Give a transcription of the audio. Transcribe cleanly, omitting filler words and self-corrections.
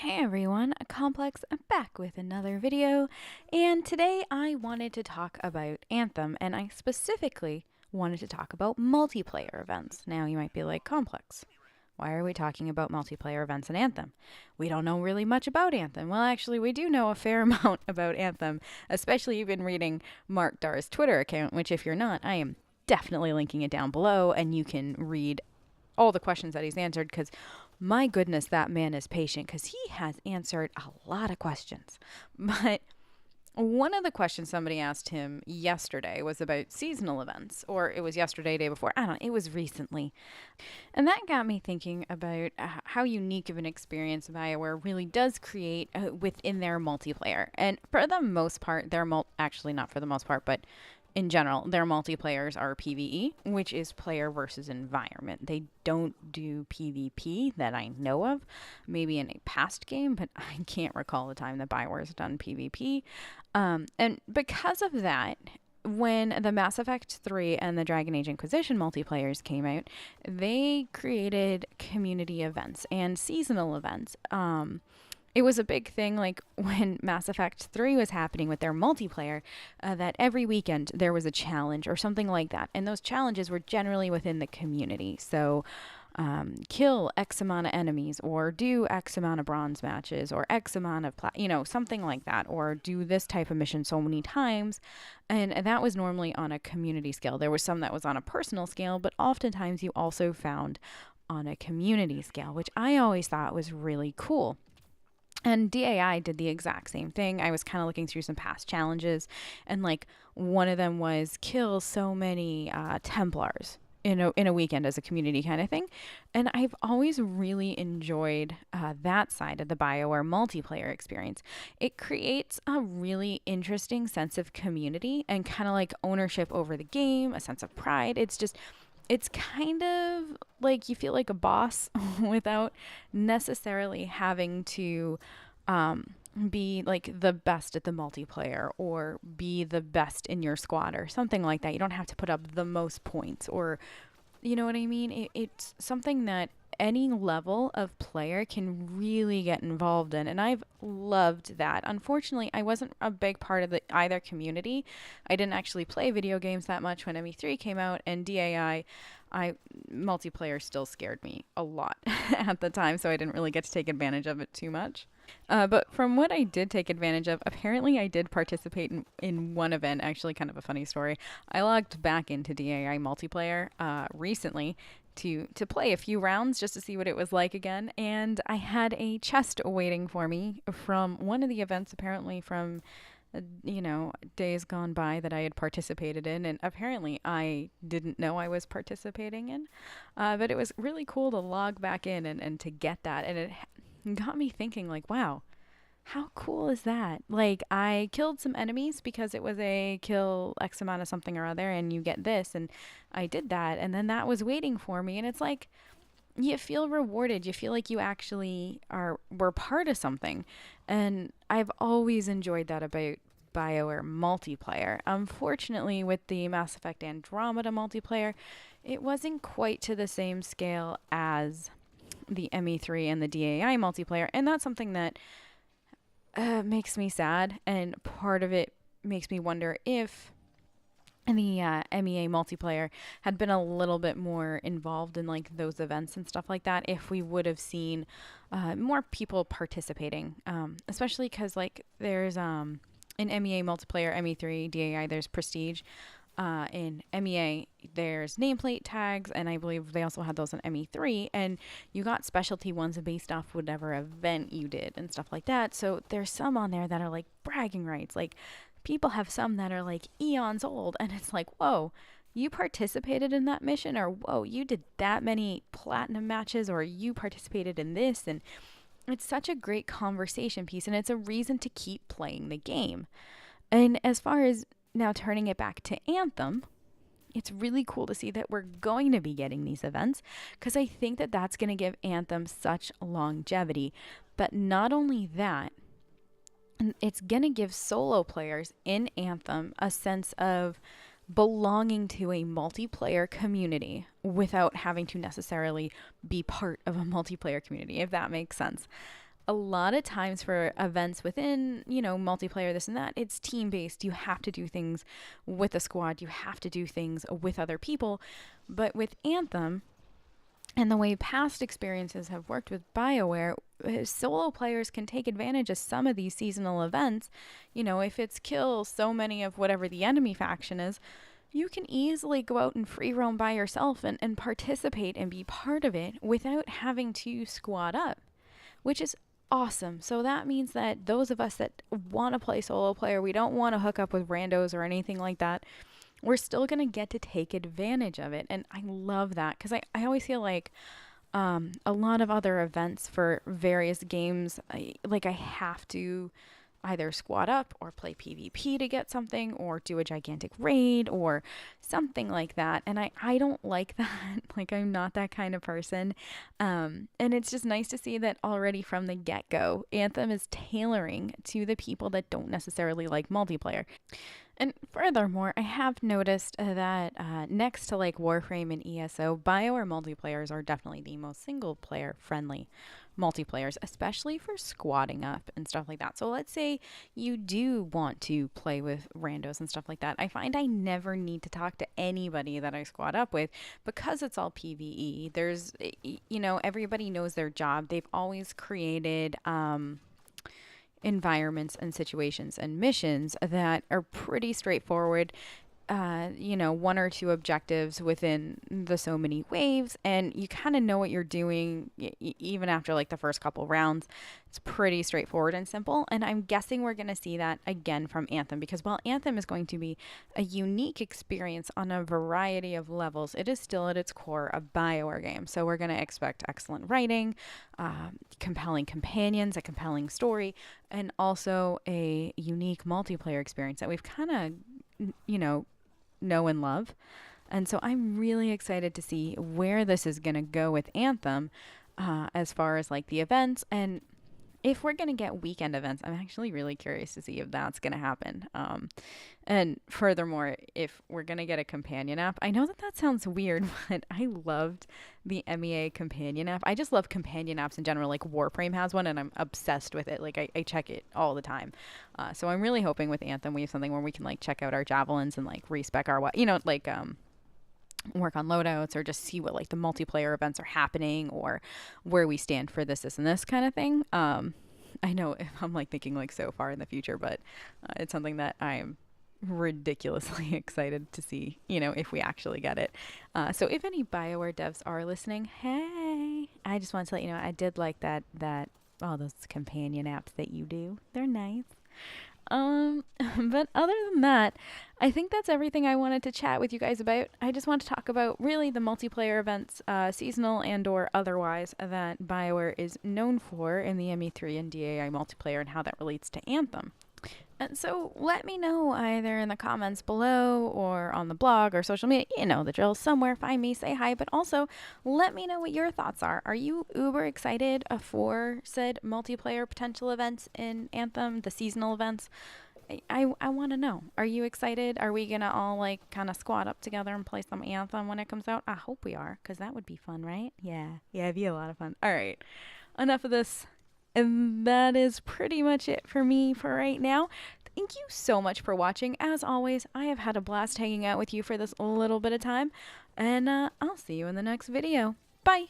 Hey everyone, Complex back with another video, and today I wanted to talk about Anthem, and I specifically wanted to talk about multiplayer events. Now you might be like, Complex, why are we talking about multiplayer events in Anthem? We don't know really much about Anthem. Well, actually, we do know a fair amount about Anthem, especially you've been reading Mark Darr's Twitter account, which if you're not, I am definitely linking it down below, and you can read all the questions that he's answered because my goodness, that man is patient because he has answered a lot of questions. But one of the questions somebody asked him yesterday was about seasonal events, or it was yesterday, day before. I don't know, it was recently. And that got me thinking about how unique of an experience BioWare really does create within their multiplayer. And for the most part, actually not for the most part, but in general, their multiplayers are PvE, which is player versus environment. They don't do PvP that I know of, maybe in a past game, but I can't recall the time that BioWare's done PvP. And because of that, when the Mass Effect 3 and the Dragon Age Inquisition multiplayers came out, they created community events and seasonal events. It was a big thing, like when Mass Effect 3 was happening with their multiplayer, that every weekend there was a challenge or something like that. And those challenges were generally within the community. So, kill X amount of enemies, or do X amount of bronze matches, or X amount of, something like that, or do this type of mission so many times. And that was normally on a community scale. There was some that was on a personal scale, but oftentimes you also found on a community scale, which I always thought was really cool. And DAI did the exact same thing. I was kind of looking through some past challenges, and like one of them was kill so many Templars in a weekend as a community kind of thing. And I've always really enjoyed that side of the BioWare multiplayer experience. It creates a really interesting sense of community and kind of like ownership over the game, a sense of pride. It's kind of like you feel like a boss without necessarily having to be like the best at the multiplayer or be the best in your squad or something like that. You don't have to put up the most points, or you know what I mean? It's something that any level of player can really get involved in, and I've loved that. Unfortunately, I wasn't a big part of either community. I didn't actually play video games that much when ME3 came out, and I multiplayer still scared me a lot at the time, so I didn't really get to take advantage of it too much. But from what I did take advantage of, apparently I did participate in one event. Actually, kind of a funny story. I logged back into DAI multiplayer recently to play a few rounds just to see what it was like again, and I had a chest waiting for me from one of the events, apparently from days gone by that I had participated in, and apparently I didn't know I was participating in. But it was really cool to log back in and to get that, and it got me thinking, like, wow, how cool is that? Like, I killed some enemies because it was a kill X amount of something or other, and you get this, and I did that, and then that was waiting for me, and it's like, you feel rewarded. You feel like you actually were part of something. And I've always enjoyed that about BioWare multiplayer. Unfortunately, with the Mass Effect Andromeda multiplayer, it wasn't quite to the same scale as the ME3 and the DAI multiplayer. And that's something that makes me sad. And part of it makes me wonder if the MEA multiplayer had been a little bit more involved in like those events and stuff like that, if we would have seen more people participating, especially because like there's in MEA multiplayer, ME3, DAI, there's prestige. In MEA, there's nameplate tags, and I believe they also had those in ME3, and you got specialty ones based off whatever event you did and stuff like that. So there's some on there that are like bragging rights. Like, people have some that are like eons old, and it's like, whoa, you participated in that mission, or whoa, you did that many platinum matches, or you participated in this. And it's such a great conversation piece, and it's a reason to keep playing the game. And as far as now turning it back to Anthem, it's really cool to see that we're going to be getting these events, because I think that that's going to give Anthem such longevity. But not only that, it's going to give solo players in Anthem a sense of belonging to a multiplayer community without having to necessarily be part of a multiplayer community, if that makes sense. a lot of times for events within, multiplayer, this and that, it's team based. You have to do things with a squad, you have to do things with other people. But with Anthem, and the way past experiences have worked with BioWare, solo players can take advantage of some of these seasonal events. If it's kill so many of whatever the enemy faction is, you can easily go out and free roam by yourself and participate and be part of it without having to squad up, which is awesome. So that means that those of us that want to play solo player, we don't want to hook up with randos or anything like that, we're still going to get to take advantage of it. And I love that because I always feel like a lot of other events for various games, I have to either squad up or play PvP to get something or do a gigantic raid or something like that. And I don't like that. I'm not that kind of person. And it's just nice to see that already from the get-go, Anthem is tailoring to the people that don't necessarily like multiplayer. And furthermore, I have noticed that next to Warframe and ESO, BioWare multiplayers are definitely the most single-player friendly multiplayers, especially for squatting up and stuff like that. So let's say you do want to play with randos and stuff like that. I find I never need to talk to anybody that I squat up with because it's all PvE. There's, everybody knows their job. They've always created environments and situations and missions that are pretty straightforward. One or two objectives within the so many waves, and you kind of know what you're doing even after the first couple rounds. It's pretty straightforward and simple, and I'm guessing we're going to see that again from Anthem, because while Anthem is going to be a unique experience on a variety of levels, it is still at its core a BioWare game. So we're going to expect excellent writing, compelling companions, a compelling story, and also a unique multiplayer experience that we've kind of know and love. And so I'm really excited to see where this is going to go with Anthem as far as the events. And if we're going to get weekend events, I'm actually really curious to see if that's going to happen. And furthermore, if we're going to get a companion app, I know that sounds weird, but I loved the MEA companion app. I just love companion apps in general. Warframe has one, and I'm obsessed with it. I check it all the time. So I'm really hoping with Anthem we have something where we can check out our javelins and respec our work on loadouts, or just see what the multiplayer events are happening, or where we stand for this and this kind of thing. I know I'm thinking so far in the future, but it's something that I'm ridiculously excited to see, if we actually get it. So if any BioWare devs are listening, hey, I just want to let you know I did like that all those companion apps that you do. They're nice. But other than that, I think that's everything I wanted to chat with you guys about. I just want to talk about really the multiplayer events, seasonal and or otherwise, that BioWare is known for in the ME3 and DAI multiplayer, and how that relates to Anthem. And so let me know either in the comments below or on the blog or social media. You know the drill. Somewhere, find me, say hi, but also let me know what your thoughts are. Are you uber excited for said multiplayer potential events in Anthem, the seasonal events? I want to know. Are you excited? Are we going to all kind of squat up together and play some Anthem when it comes out? I hope we are, because that would be fun, right? Yeah, it'd be a lot of fun. All right, enough of this. And that is pretty much it for me for right now. Thank you so much for watching. As always, I have had a blast hanging out with you for this little bit of time. And I'll see you in the next video. Bye!